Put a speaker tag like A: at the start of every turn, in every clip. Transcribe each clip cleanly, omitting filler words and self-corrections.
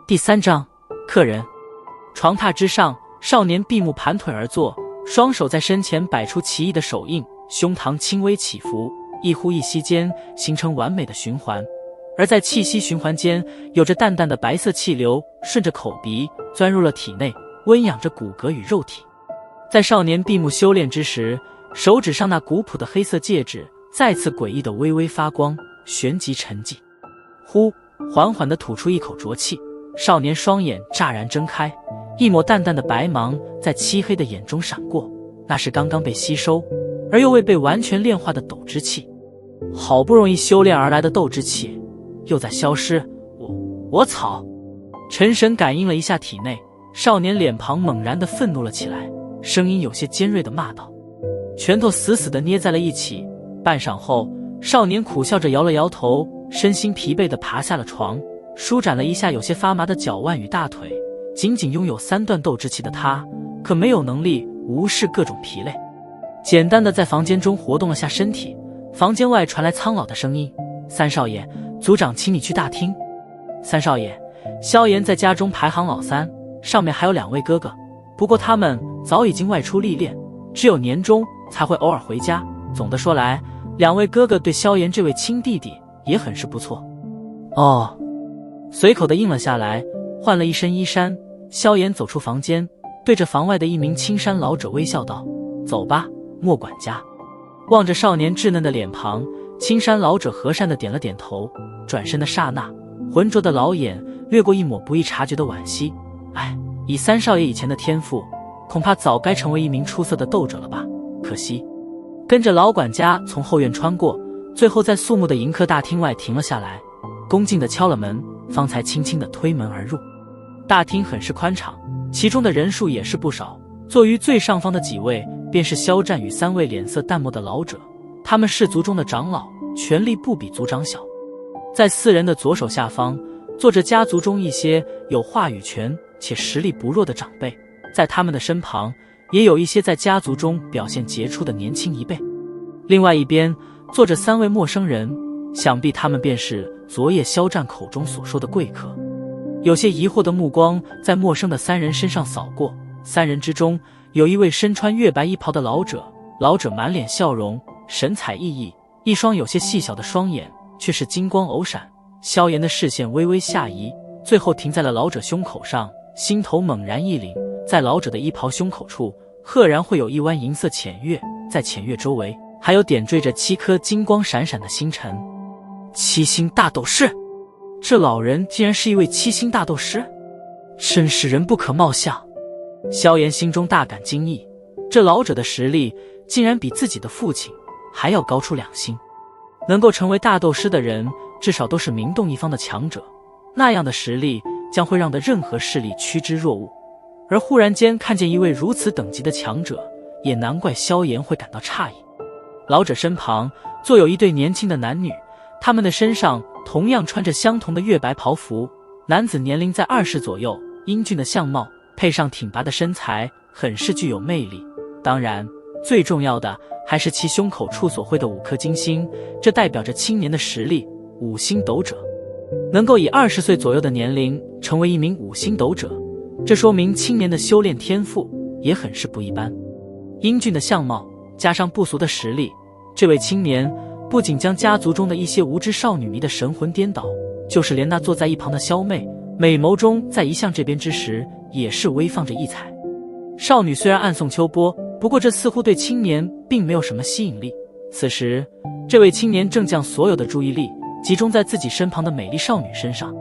A: 第3章，客人。床榻之上，少年闭目盘腿而坐，双手在身前摆出奇异的手印，胸膛轻微起伏，一呼一吸间形成完美的循环。而在气息循环间，有着淡淡的白色气流顺着口鼻钻入了体内，温养着骨骼与肉体。在少年闭目修炼之时，手指上那古朴的黑色戒指再次诡异的微微发光，旋即沉寂。呼，缓缓地吐出一口浊气，少年双眼乍然睁开，一抹淡淡的白芒在漆黑的眼中闪过，那是刚刚被吸收而又未被完全炼化的斗之气。好不容易修炼而来的斗之气又在消失，我操！沉神感应了一下体内，少年脸庞猛然地愤怒了起来，声音有些尖锐地骂道，拳头死死地捏在了一起。半晌后，少年苦笑着摇了摇头，身心疲惫地爬下了床，舒展了一下有些发麻的脚腕与大腿。仅仅拥有3段斗之气的他，可没有能力无视各种疲累。简单的在房间中活动了下身体，房间外传来苍老的声音，三少爷，族长请你去大厅。三少爷，萧炎在家中排行老3，上面还有2位哥哥，不过他们早已经外出历练，只有年终才会偶尔回家。总的说来，2位哥哥对萧炎这位亲弟弟也很是不错。哦，随口的应了下来，换了一身衣衫，萧炎走出房间，对着房外的一名青衫老者微笑道，走吧，莫管家。望着少年稚嫩的脸庞，青衫老者和善的点了点头，转身的刹那，浑浊的老眼掠过一抹不易察觉的惋惜。哎，以三少爷以前的天赋，恐怕早该成为一名出色的斗者了吧，可惜。跟着老管家从后院穿过，最后在肃穆的迎客大厅外停了下来，恭敬地敲了门，方才轻轻地推门而入。大厅很是宽敞，其中的人数也是不少，坐于最上方的几位便是肖战与3位脸色淡漠的老者，他们氏族中的长老，权力不比族长小。在4人的左手下方，坐着家族中一些有话语权且实力不弱的长辈，在他们的身旁也有一些在家族中表现杰出的年轻一辈。另外一边坐着3位陌生人，想必他们便是昨夜肖战口中所说的贵客。有些疑惑的目光在陌生的3人身上扫过，3人之中有一位身穿月白衣袍的老者，老者满脸笑容，神采奕奕，一双有些细小的双眼却是金光偶闪。萧炎的视线微微下移，最后停在了老者胸口上，心头猛然一凛，在老者的衣袍胸口处赫然会有一弯银色浅月，在浅月周围还有点缀着7颗金光闪闪的星辰。7星大斗士，这老人竟然是一位7星大斗师，真是人不可貌相。萧炎心中大感惊异，这老者的实力竟然比自己的父亲还要高出2星。能够成为大斗师的人，至少都是名动一方的强者，那样的实力将会让的任何势力趋之若鹜。而忽然间看见一位如此等级的强者，也难怪萧炎会感到诧异。老者身旁坐有一对年轻的男女，他们的身上同样穿着相同的月白袍服，男子年龄在20左右，英俊的相貌配上挺拔的身材，很是具有魅力。当然最重要的还是其胸口处所绘的5颗金星，这代表着青年的实力，5星斗者。能够以20岁左右的年龄成为一名5星斗者，这说明青年的修炼天赋也很是不一般。英俊的相貌加上不俗的实力，这位青年不仅将家族中的一些无知少女迷得神魂颠倒，就是连那坐在一旁的萧妹，美眸中在一向这边之时也是微放着异彩。少女虽然暗送秋波，不过这似乎对青年并没有什么吸引力。此时这位青年正将所有的注意力集中在自己身旁的美丽少女身上。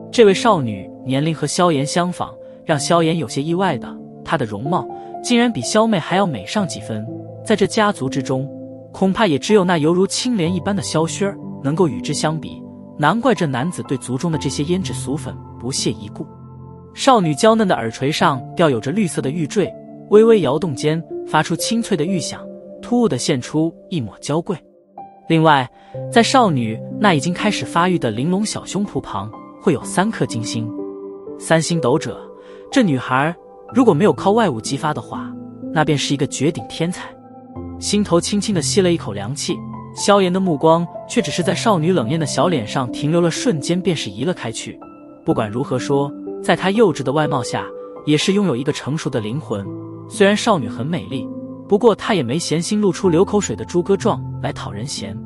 A: 这位少女年龄和萧炎相仿，让萧炎有些意外的，她的容貌竟然比萧妹还要美上几分。在这家族之中，恐怕也只有那犹如青莲一般的萧薰儿能够与之相比，难怪这男子对族中的这些胭脂俗粉不屑一顾。少女娇嫩的耳垂上吊有着绿色的玉坠，微微摇动间发出清脆的玉响，突兀地现出一抹娇贵。另外，在少女那已经开始发育的玲珑小胸脯旁会有3颗金星。3星斗者，这女孩如果没有靠外物激发的话，那便是一个绝顶天才。心头轻轻地吸了一口凉气，萧炎的目光却只是在少女冷艳的小脸上停留了瞬间，便是移了开去。不管如何说，在她幼稚的外貌下，也是拥有一个成熟的灵魂。虽然少女很美丽，不过她也没闲心露出流口水的猪哥状来讨人嫌。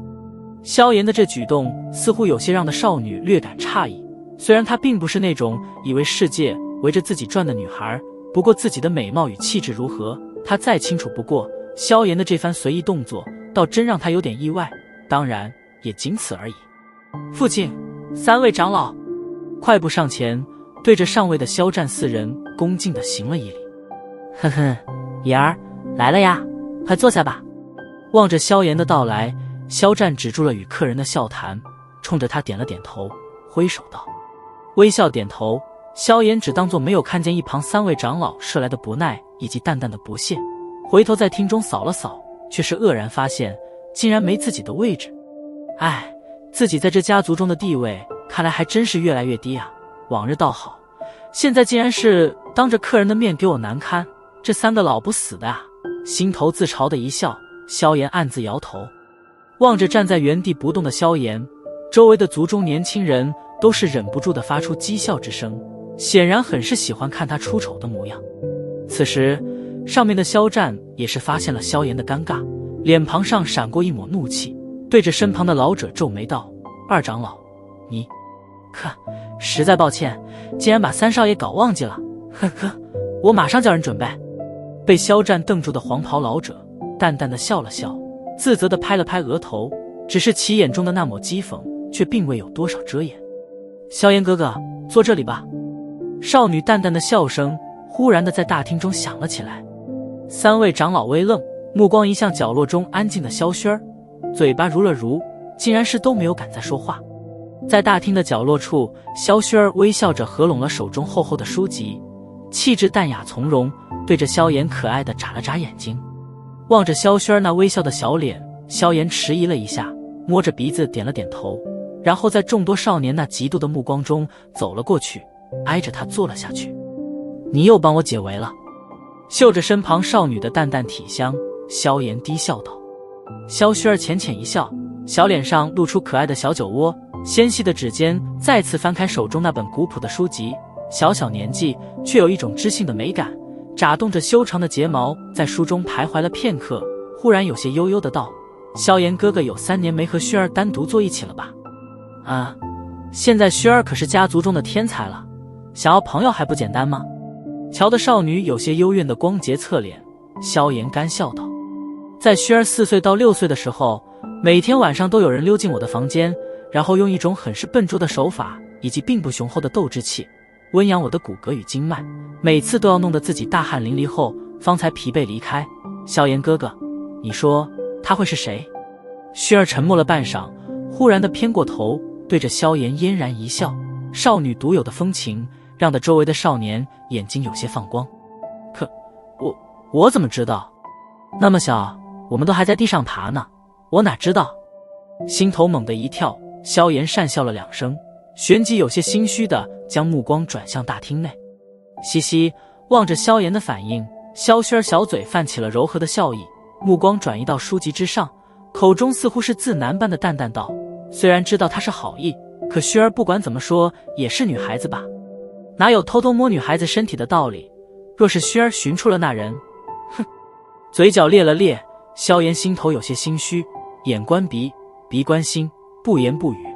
A: 萧炎的这举动似乎有些让的少女略感诧异，虽然她并不是那种以为世界围着自己转的女孩，不过自己的美貌与气质如何，她再清楚不过。萧炎的这番随意动作倒真让她有点意外，当然也仅此而已。父亲，3位长老，快步上前，对着上位的萧战4人恭敬地行了一礼。
B: 呵呵，爷儿来了呀，快坐下吧。
A: 望着萧炎的到来，萧战止住了与客人的笑谈，冲着他点了点头，挥手道：微笑点头。萧炎只当作没有看见一旁3位长老射来的不耐以及淡淡的不屑，回头在厅中扫了扫，却是愕然发现竟然没自己的位置。唉，自己在这家族中的地位看来还真是越来越低啊。往日倒好，现在竟然是当着客人的面给我难堪，这3个老不死的啊！心头自嘲的一笑，萧炎暗自摇头。望着站在原地不动的萧炎，周围的族中年轻人都是忍不住地发出讥笑之声，显然很是喜欢看他出丑的模样。此时上面的萧战也是发现了萧炎的尴尬，脸庞上闪过一抹怒气，对着身旁的老者皱眉道：二长老，你实在抱歉，竟然把3少爷搞忘记了，呵呵，我马上叫人准备。被萧战瞪住的黄袍老者淡淡的笑了笑，自责的拍了拍额头，只是其眼中的那抹讥讽却并未有多少遮掩。萧炎哥哥，坐这里吧。少女淡淡的笑声忽然的在大厅中响了起来。3位长老微愣，目光移向角落中安静的萧薰儿，嘴巴如了如，竟然是都没有敢再说话。在大厅的角落处，萧薰儿微笑着合拢了手中厚厚的书籍，气质淡雅从容，对着萧炎可爱的眨了眨眼睛。望着萧薰儿那微笑的小脸，萧炎迟疑了一下，摸着鼻子点了点头，然后在众多少年那嫉妒的目光中走了过去，挨着他坐了下去。你又帮我解围了。嗅着身旁少女的淡淡体香，萧炎低笑道。萧薰儿浅浅一笑，小脸上露出可爱的小酒窝，纤细的指尖再次翻开手中那本古朴的书籍，小小年纪却有一种知性的美感，眨动着修长的睫毛，在书中徘徊了片刻，忽然有些悠悠的道：萧炎哥哥有3年没和薰儿单独坐一起了吧？啊，现在薰儿可是家族中的天才了，想要朋友还不简单吗？瞧得少女有些幽怨的光洁侧脸，萧炎干笑道：在薰儿4岁到6岁的时候，每天晚上都有人溜进我的房间，然后用一种很是笨拙的手法以及并不雄厚的斗志气温养我的骨骼与经脉，每次都要弄得自己大汗淋漓后方才疲惫离开。萧炎哥哥，你说他会是谁？薰儿沉默了半晌，忽然的偏过头，对着萧炎嫣然一笑，少女独有的风情让得周围的少年眼睛有些放光。可我怎么知道？那么小，我们都还在地上爬呢，我哪知道？心头猛地一跳，萧炎讪笑了2声，旋即有些心虚的将目光转向大厅内。嘻嘻，望着萧炎的反应，萧薰儿小嘴泛起了柔和的笑意，目光转移到书籍之上，口中似乎是自喃般的淡淡道：虽然知道他是好意，可薰儿不管怎么说也是女孩子吧，哪有偷偷摸女孩子身体的道理？若是薰儿寻出了那人，哼！嘴角裂了裂，萧炎心头有些心虚，眼观鼻，鼻观心，不言不语。